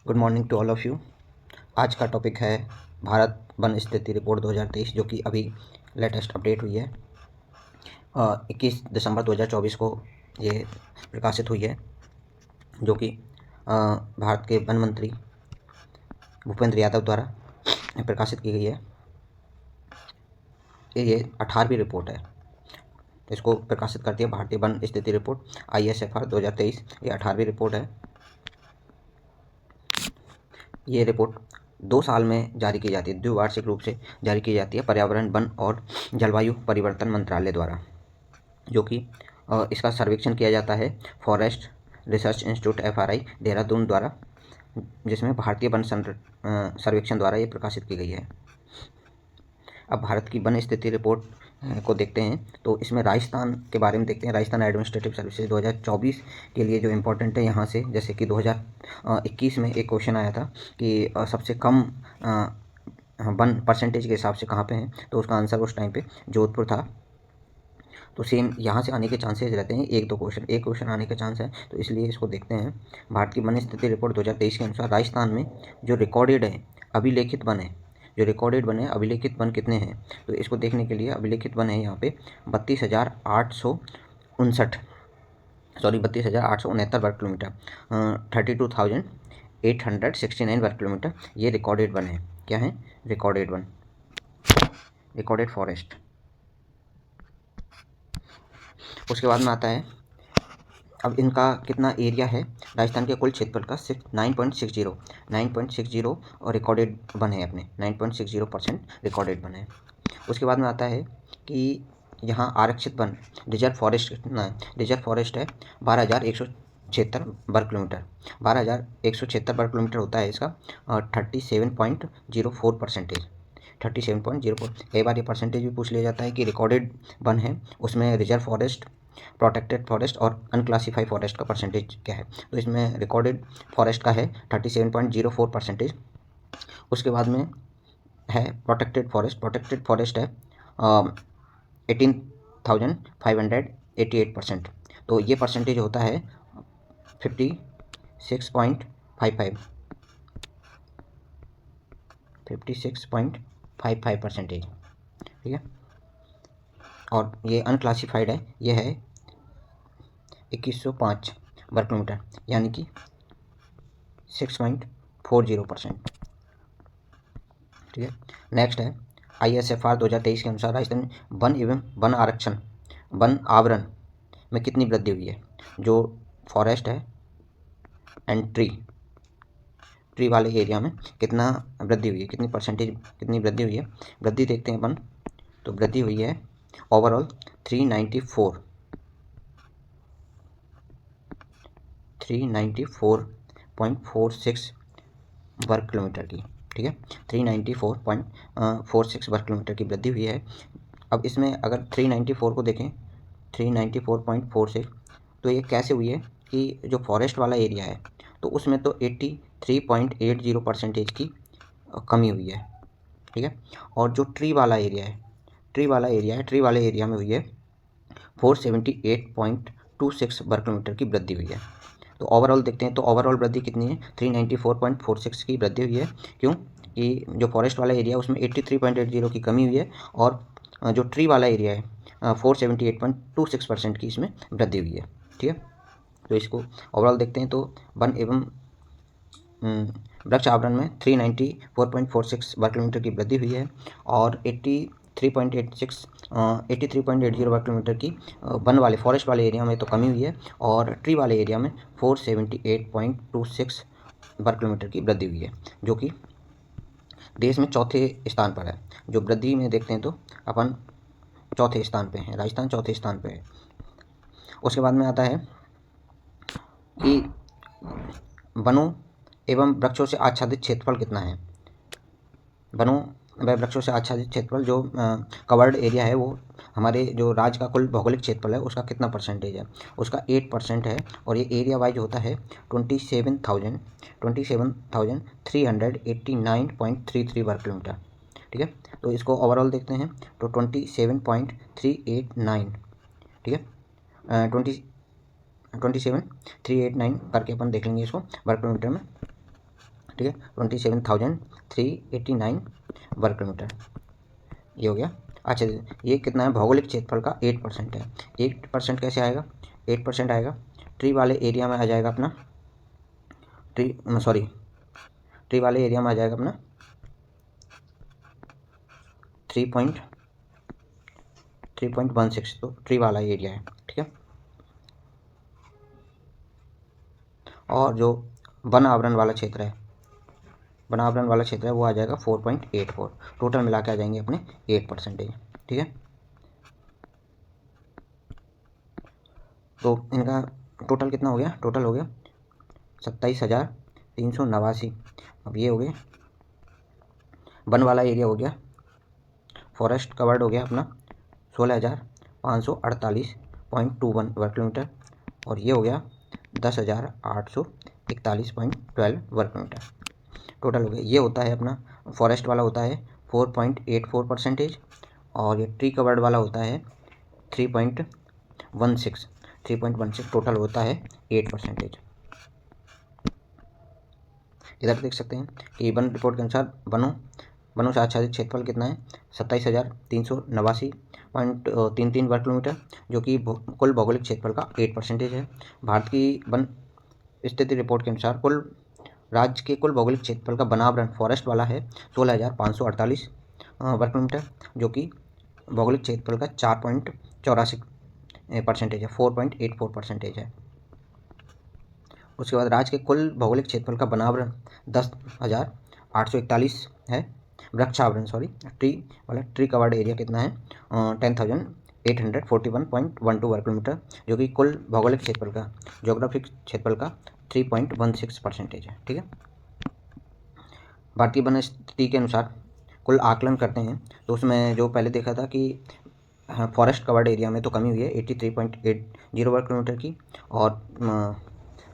Good morning to all of you. आज का topic है भारत वन स्थिति रिपोर्ट 2023 जो कि अभी लेटेस्ट अपडेट हुई है। 21 दिसंबर 2024 को ये प्रकाशित हुई है, जो कि भारत के वन मंत्री भूपेंद्र यादव द्वारा प्रकाशित की गई है। ये 18वीं रिपोर्ट है। इसको प्रकाशित करती है भारतीय वन स्थिति रिपोर्ट ISFR 2023। ये 18वीं रिपोर्ट है। ये रिपोर्ट 2 साल में जारी की जाती है, द्विवार्षिक रूप से जारी की जाती है पर्यावरण, वन और जलवायु परिवर्तन मंत्रालय द्वारा, जो कि इसका सर्वेक्षण किया जाता है forest research institute FRI Dehradun द्वारा, जिसमें भारतीय वन सर्वेक्षण द्वारा ये प्रकाशित की गई है। अब भारत की वन स्थिति रिपोर्ट को देखते हैं तो इसमें राजस्थान के बारे में देखते हैं। राजस्थान एडमिनिस्ट्रेटिव सर्विसेज 2024 के लिए जो इम्पोर्टेंट है यहाँ से, जैसे कि 2021 में एक क्वेश्चन आया था कि सबसे कम वन परसेंटेज के हिसाब से कहाँ पे हैं, तो उसका आंसर उस टाइम पे जोधपुर था। तो सेम यहाँ से आने के चांसेस रहते हैं, एक क्वेश्चन आने के चांस है, तो इसलिए इसको देखते हैं। भारत की वन स्थिति रिपोर्ट 2023 के अनुसार राजस्थान में जो रिकॉर्डेड है अभिलेखित वन है, जो रिकॉर्डेड वन है अभिलेखित वन कितने हैं, तो इसको देखने के लिए अभिलेखित वन है यहाँ पे 32,869 वर्ग किलोमीटर, 32,869 वर्ग किलोमीटर ये रिकॉर्डेड वन है। क्या है? Recorded one, recorded forest. उसके बाद में आता है अब इनका कितना एरिया है राजस्थान के कुल क्षेत्रफल का, 9.60 और रिकॉर्डेड वन है अपने 9.60% रिकॉर्डेड वन है। उसके बाद में आता है कि यहाँ आरक्षित वन रिजर्व फॉरेस्ट कितना है? रिजर्व फॉरेस्ट है 12,176 वर्ग किलोमीटर, 12,176 वर्ग किलोमीटर होता है इसका 37.04%। 37.04। कई बार ये परसेंटेज भी पूछ लिया जाता है कि रिकॉर्डेड वन है उसमें रिजर्व फॉरेस्ट, प्रोटेक्टेड फॉरेस्ट और अनक्लासिफाइड फॉरेस्ट का परसेंटेज क्या है, तो इसमें रिकॉर्डेड फॉरेस्ट का है 37.04%। उसके बाद में है प्रोटेक्टेड फॉरेस्ट है 18,588%, तो ये परसेंटेज होता है 56.55%। ठीक है। और ये अनक्लासिफाइड है, ये है 2105 वर्ग किलोमीटर, यानी कि 6.40%। ठीक है। नेक्स्ट है ISFR 2023 के अनुसार राजस्थान में वन एवं वन आरक्षण, वन आवरण में कितनी वृद्धि हुई है? जो फॉरेस्ट है एंड ट्री वाले एरिया में कितना वृद्धि हुई है, कितनी परसेंटेज, कितनी वृद्धि हुई है? वृद्धि देखते हैं अपन, तो वृद्धि हुई है ओवरऑल 394.46 वर्ग किलोमीटर की। ठीक है, 394.46 वर्ग किलोमीटर की वृद्धि हुई है। अब इसमें अगर 394 को देखें, 394.46, तो ये कैसे हुई है कि जो फॉरेस्ट वाला एरिया है तो उसमें तो 83.80% की कमी हुई है। ठीक है। और जो ट्री वाले एरिया में हुई है 478.26 वर्ग किलोमीटर की वृद्धि हुई है। तो ओवरऑल देखते हैं, तो ओवरऑल वृद्धि कितनी है? 394.46 की वृद्धि हुई है। क्यों? कि जो फॉरेस्ट वाला एरिया उसमें 83.80 की कमी हुई है, और जो ट्री वाला एरिया है 478.26% की इसमें वृद्धि हुई है। ठीक है। तो इसको ओवरऑल देखते हैं, तो वन एवं वृक्ष आवरण में 394.46 वर्ग किलोमीटर की वृद्धि हुई है, और 83.80 वर्ग किलोमीटर की वन वाले फॉरेस्ट वाले एरिया में तो कमी हुई है, और ट्री वाले एरिया में 478.26 वर्ग किलोमीटर की वृद्धि हुई है, जो कि देश में चौथे स्थान पर है। जो वृद्धि में देखते हैं तो अपन चौथे स्थान पे हैं, राजस्थान चौथे स्थान पे है। उसके बाद में आता है कि वनों एवं वृक्षों से आच्छादित क्षेत्रफल कितना है? वनों व वृक्षों से आच्छादित क्षेत्रफल जो कवर्ड एरिया है वो हमारे जो राज्य का कुल भौगोलिक क्षेत्रफल है उसका कितना परसेंटेज है? उसका 8% है, और ये एरिया वाइज होता है 27,389.33 वर्ग किलोमीटर। ठीक है। तो इसको ओवरऑल देखते हैं, तो 27.389, ठीक है, 27,389 करके अपन देख लेंगे इसको वर्ग किलोमीटर में। ठीक है, 27,389 वर्ग किलोमीटर ये हो गया। अच्छा, ये कितना है, भौगोलिक क्षेत्रफल का 8% है। 8% कैसे आएगा, 8% आएगा ट्री वाले एरिया में आ जाएगा अपना, ट्री वाले एरिया में आ जाएगा अपना 3.16, तो ट्री वाला एरिया है, ठीक है। और जो वन आवरण वाला क्षेत्र है, वन आवरण वाला क्षेत्र है वो आ जाएगा 4.84, टोटल मिला के आ जाएंगे अपने 8%, ठीक है। तो इनका टोटल कितना हो गया, टोटल हो गया 27,389। अब ये हो गए वन वाला एरिया हो गया, फॉरेस्ट कवर्ड हो गया अपना 16,548.21 वर्ग किलोमीटर, और ये हो गया 10,841.12 वर्ग किलोमीटर टोटल हो गया। ये होता है अपना फॉरेस्ट वाला होता है 4.84%, और ये ट्री कवर्ड वाला होता है 3.16 टोटल होता है 8%। इधर देख सकते हैं कि वन रिपोर्ट के अनुसार वनों से आच्छादित क्षेत्रफल कितना है, 27,389.33 वर्ग किलोमीटर, जो कि कुल भौगोलिक क्षेत्रफल का 8% है। भारत की वन स्थिति रिपोर्ट के अनुसार राज्य के कुल भौगोलिक क्षेत्रफल का वनावरण फॉरेस्ट वाला है 16,548 वर्ग किलोमीटर, जो कि भौगोलिक क्षेत्रफल का 4.84% है, 4.84% है। उसके बाद राज्य के कुल भौगोलिक क्षेत्रफल का वनावरण 10,841 है। वृक्षावरण ट्री कवर्ड एरिया कितना है, 10,841.12 वर्ग किलोमीटर, जो कि कुल भौगोलिक क्षेत्रफल का, ज्योग्राफिक क्षेत्रफल का 3.16% है, ठीक है। भारतीय वन स्थिति के अनुसार कुल आकलन करते हैं, तो उसमें जो पहले देखा था कि फॉरेस्ट कवर्ड एरिया में तो कमी हुई है 83.80 वर्ग किलोमीटर की, और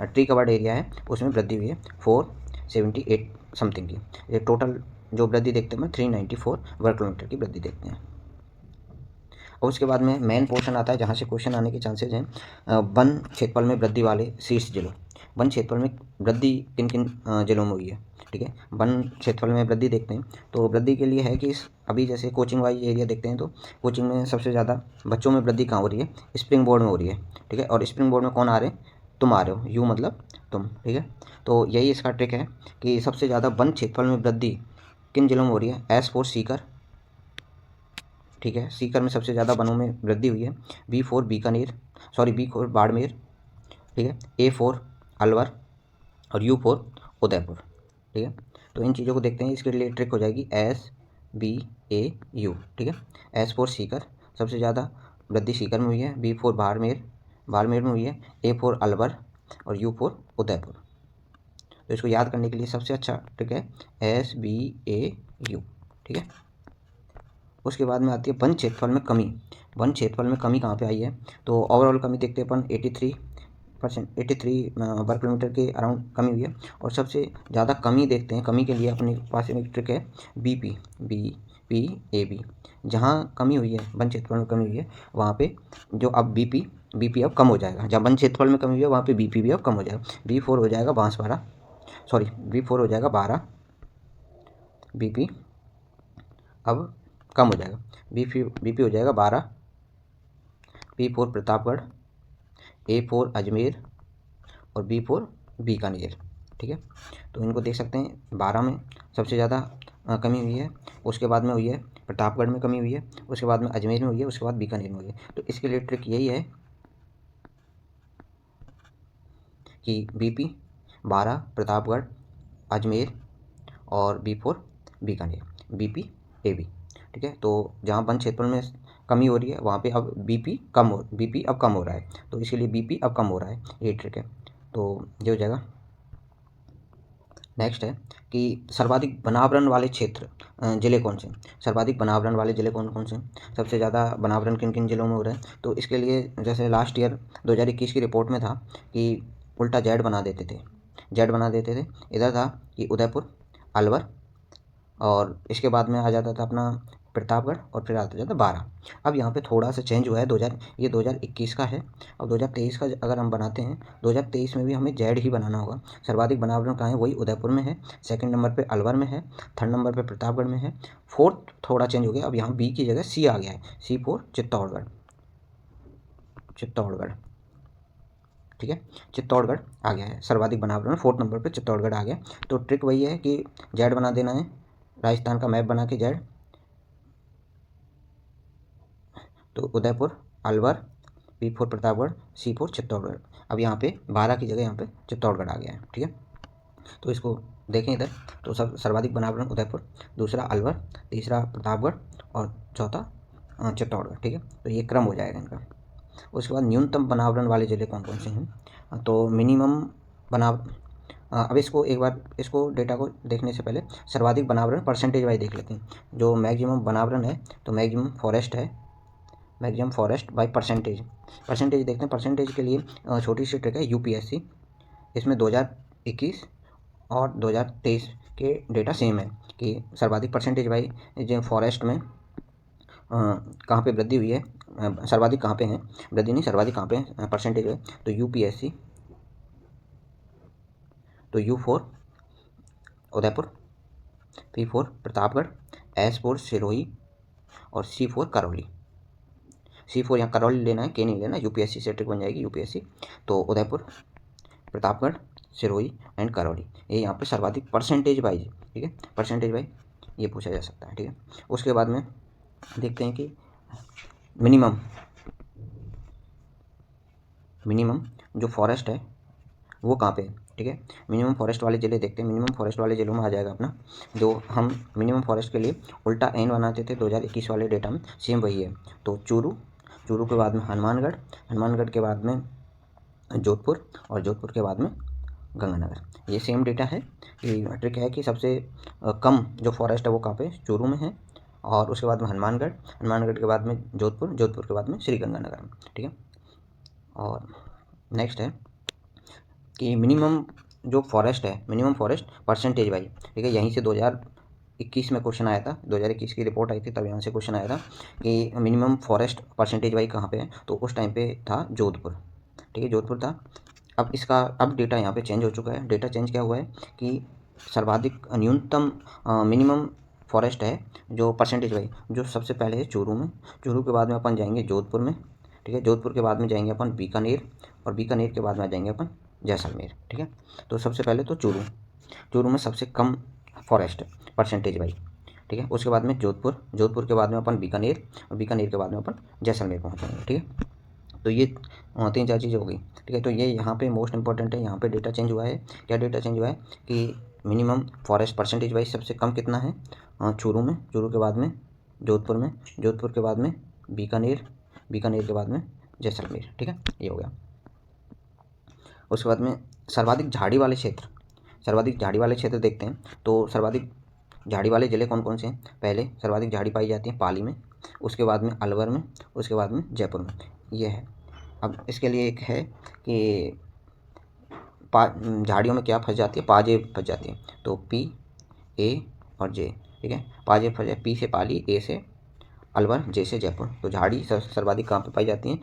ट्री कवर्ड एरिया है उसमें वृद्धि हुई है 478 समथिंग की। ये टोटल जो वृद्धि देखते हैं 394 वर्ग किलोमीटर की वृद्धि देखते हैं। और उसके बाद में मेन पोर्शन आता है जहाँ से क्वेश्चन आने के चांसेज हैं, वन क्षेत्रफल में वृद्धि वाले शीर्ष जिलों। वन क्षेत्रफल में वृद्धि किन किन जिलों में हुई है, ठीक है। वन क्षेत्रफल में वृद्धि देखते हैं, तो वृद्धि के लिए है कि अभी जैसे कोचिंग वाइज एरिया देखते हैं, तो कोचिंग में सबसे ज़्यादा बच्चों में वृद्धि कहाँ हो रही है, स्प्रिंग बोर्ड में हो रही है, ठीक है। और स्प्रिंग बोर्ड में कौन आ रहे हैं, तुम आ रहे हो, यू मतलब तुम, ठीक है। तो यही इसका ट्रिक है कि सबसे ज़्यादा वन क्षेत्रफल में वृद्धि किन जिलों में हो रही है, एस फॉर सीकर, ठीक है, सीकर में सबसे ज़्यादा वनों में वृद्धि हुई है। बी फॉर बाड़मेर, ठीक है, ए फॉर अलवर, और यू फॉर उदयपुर, ठीक है। तो इन चीज़ों को देखते हैं, इसके लिए ट्रिक हो जाएगी SBAU, ठीक है। एस फॉर सीकर, सबसे ज़्यादा वृद्धि सीकर में हुई है। बी फॉर बाड़मेर में हुई है। ए फॉर अलवर, और यू फॉर उदयपुर। तो इसको याद करने के लिए सबसे अच्छा ट्रिक है SBAU, ठीक है। उसके बाद में आती है वन क्षेत्रफल में कमी। वन क्षेत्रफल में कमी कहाँ पे आई है, तो ओवरऑल कमी देखते हैं अपन 83 वर्ग किलोमीटर के अराउंड कमी हुई है। और सबसे ज़्यादा कमी देखते हैं, कमी के लिए अपने पास एक ट्रिक है BPAB। जहाँ कमी हुई है, वन क्षेत्रफल में कमी हुई है, वहाँ पे जो अब BP अब कम हो जाएगा। जहाँ वन क्षेत्रफल में कमी हुई है वहाँ पे BP भी अब कम हो जाएगा। B4 हो जाएगा 12, BP अब कम हो जाएगा, BP हो जाएगा 12, P4 प्रतापगढ़, A4 अजमेर, और B4 बीकानेर, ठीक है। तो इनको देख सकते हैं, 12 में सबसे ज़्यादा कमी हुई है, उसके बाद में हुई है प्रतापगढ़ में कमी हुई है, उसके बाद में अजमेर में हुई है, उसके बाद बीकानेर में हुई है। तो इसके लिए ट्रिक यही है कि BP 12 प्रतापगढ़, अजमेर, और B4 बीकानेर, BPAB, ठीक है। तो जहाँ वन क्षेत्रफल में कमी हो रही है वहाँ पे अब BP अब कम हो रहा है, तो इसीलिए BP अब कम हो रहा है, ये ट्रिक है। तो ये हो जाएगा। नेक्स्ट है कि सर्वाधिक वनावरण वाले क्षेत्र जिले कौन से, सर्वाधिक वनावरण वाले जिले कौन कौन से, सबसे ज़्यादा वनावरण किन किन जिलों में हो रहा है। तो इसके लिए जैसे लास्ट ईयर 2021 की रिपोर्ट में था कि उल्टा जेड बना देते थे, इधर था कि उदयपुर, अलवर, और इसके बाद में आ जाता था अपना प्रतापगढ़ और फिर आता जाता 12। अब यहाँ पे थोड़ा सा चेंज हुआ है, 2021 का है। अब 2023 का अगर हम बनाते हैं, 2023 में भी हमें जेड ही बनाना होगा। सर्वाधिक बनावरण कहाँ है, वही उदयपुर में है, सेकंड नंबर पे अलवर में है, थर्ड नंबर पे प्रतापगढ़ में है, फोर्थ थोड़ा चेंज हो गया, अब यहाँ बी की जगह सी आ गया है, C4 चित्तौड़गढ़, ठीक है, चित्तौड़गढ़ आ गया है सर्वाधिक बनावरण, फोर्थ नंबर पे चित्तौड़गढ़ आ गया। तो ट्रिक वही है कि जेड बना देना है, राजस्थान का मैप बना के जेड, तो उदयपुर, अलवर, P4 प्रतापगढ़, C4 चित्तौड़गढ़। अब यहाँ पे 12 की जगह यहाँ पे चित्तौड़गढ़ आ गया है, ठीक है। तो इसको देखें इधर, तो सब सर्वाधिक बनावरण उदयपुर, दूसरा अलवर, तीसरा प्रतापगढ़ और चौथा चित्तौड़गढ़, ठीक है। तो ये क्रम हो जाएगा इनका। उसके बाद न्यूनतम बनावरण वाले जिले कौन कौन से हैं, तो मिनिमम बनाव अब इसको एक बार इसको डेटा को देखने से पहले सर्वाधिक बनावरण परसेंटेज वाइज देख लेते हैं। जो मैक्सिमम बनावरण है, तो मैक्सिमम फॉरेस्ट है, मैक्सिमम फॉरेस्ट बाय परसेंटेज देखते हैं। परसेंटेज के लिए छोटी सी ट्रिक है, UPSC, इसमें 2021 और 2023 के डेटा सेम है कि सर्वाधिक परसेंटेज बाई जो फॉरेस्ट में कहाँ पे वृद्धि हुई है, सर्वाधिक कहाँ पे है, वृद्धि नहीं, सर्वाधिक कहाँ पे है परसेंटेज है, तो UPSC, तो U4 Udaipur, P4 Pratapgarh, S4 Sirohi और C4 करौली। C4 यहाँ करौली लेना है, के नहीं लेना, UPSC से ट्रिक बन जाएगी, UPSC। तो उदयपुर, प्रतापगढ़, सिरोही एंड करौली, ये यहाँ पे सर्वाधिक परसेंटेज वाइज, ठीक है, परसेंटेज वाइज ये पूछा जा सकता है, ठीक है। उसके बाद में देखते हैं कि मिनिमम जो फॉरेस्ट है वो कहाँ पे है, ठीक है। मिनिमम फॉरेस्ट वाले ज़िले देखते हैं। मिनिमम फॉरेस्ट वाले ज़िलों में आ जाएगा अपना, जो हम मिनिमम फॉरेस्ट के लिए उल्टा N बनाते थे 2021 वाले डेटा में, सेम वही है। तो चूरू के बाद में हनुमानगढ़ के बाद में जोधपुर और जोधपुर के बाद में गंगानगर। ये सेम डेटा है कि ट्रिक है कि सबसे कम जो फॉरेस्ट है वो कहाँ पे, चूरू में है, और उसके बाद में हनुमानगढ़ के बाद में जोधपुर के बाद में श्री गंगानगर में, ठीक है। और नेक्स्ट है कि मिनिमम जो फॉरेस्ट है, मिनिमम फॉरेस्ट परसेंटेज वाइज, ठीक है। यहीं से 2021 में क्वेश्चन आया था, 2021 की रिपोर्ट आई थी, तब यहाँ से क्वेश्चन आया था कि मिनिमम फॉरेस्ट परसेंटेज वाइज कहाँ पे है, तो उस टाइम पे था जोधपुर, ठीक है, जोधपुर था। अब डेटा यहाँ पे चेंज हो चुका है। डेटा चेंज क्या हुआ है कि सर्वाधिक न्यूनतम मिनिमम फॉरेस्ट है जो परसेंटेज वाइज, जो सबसे पहले है चूरू में, चूरू के बाद में अपन जाएंगे जोधपुर में, ठीक है, जोधपुर के बाद में जाएंगे अपन बीकानेर, और बीकानेर के बाद में आ जाएंगे अपन जैसलमेर, ठीक है। तो सबसे पहले तो चूरू में सबसे कम फॉरेस्ट है परसेंटेज वाइज, ठीक है। उसके बाद में जोधपुर के बाद में अपन बीकानेर, और बीकानेर के बाद में अपन जैसलमेर पहुँचेंगे, ठीक है। तो ये 3-4 चीज़ें हो गई, ठीक है। तो ये यहाँ पे मोस्ट इंपॉर्टेंट है, यहाँ पे डेटा चेंज हुआ है। क्या डेटा चेंज हुआ है कि मिनिमम फॉरेस्ट परसेंटेज वाइज सबसे कम कितना है, चूरू के बाद में जोधपुर के बाद में बीकानेर के बाद में जैसलमेर, ठीक है, ये हो गया। उसके बाद में सर्वाधिक झाड़ी वाले क्षेत्र देखते हैं। तो सर्वाधिक झाड़ी वाले ज़िले कौन कौन से हैं, पहले सर्वाधिक झाड़ी पाई जाती है पाली में, उसके बाद में अलवर में, उसके बाद में जयपुर में, ये है। अब इसके लिए एक है कि झाड़ियों में क्या फंस जाती है, पाजे फंस जाती है, तो P, A और J, ठीक है। पाजे फंस जाए, P से पाली, A से अलवर, J से जयपुर। तो झाड़ी सर्वाधिक कहाँ पे पाई जाती हैं,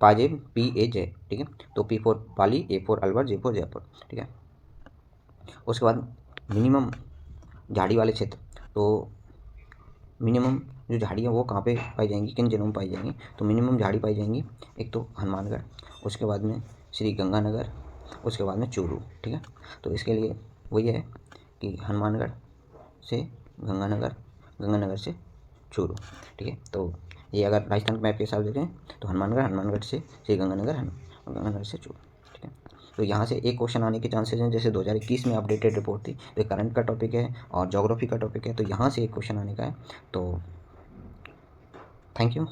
पाजे PAJ, ठीक है। तो P4 पाली, A4 अलवर, J4 जयपुर, ठीक है। उसके बाद मिनिमम झाड़ी वाले क्षेत्र, तो मिनिमम जो झाड़ियाँ वो कहाँ पे पाई जाएंगी, किन जिलों में पाई जाएंगी, तो मिनिमम झाड़ी पाई जाएंगी एक तो हनुमानगढ़, उसके बाद में श्री गंगानगर, उसके बाद में चूरू, ठीक है। तो इसके लिए वही है कि हनुमानगढ़ से गंगानगर से चूरू, ठीक है। तो ये अगर राजस्थान के मैप के हिसाब से देखें तो हनुमानगढ़ से श्री गंगानगर से चूरू, ठीक है। तो यहाँ से एक क्वेश्चन आने के चांसेस हैं, जैसे 2021 में अपडेटेड रिपोर्ट थी, तो करंट का टॉपिक है और ज्योग्राफी का टॉपिक है, तो यहाँ से एक क्वेश्चन आने का है। तो थैंक यू।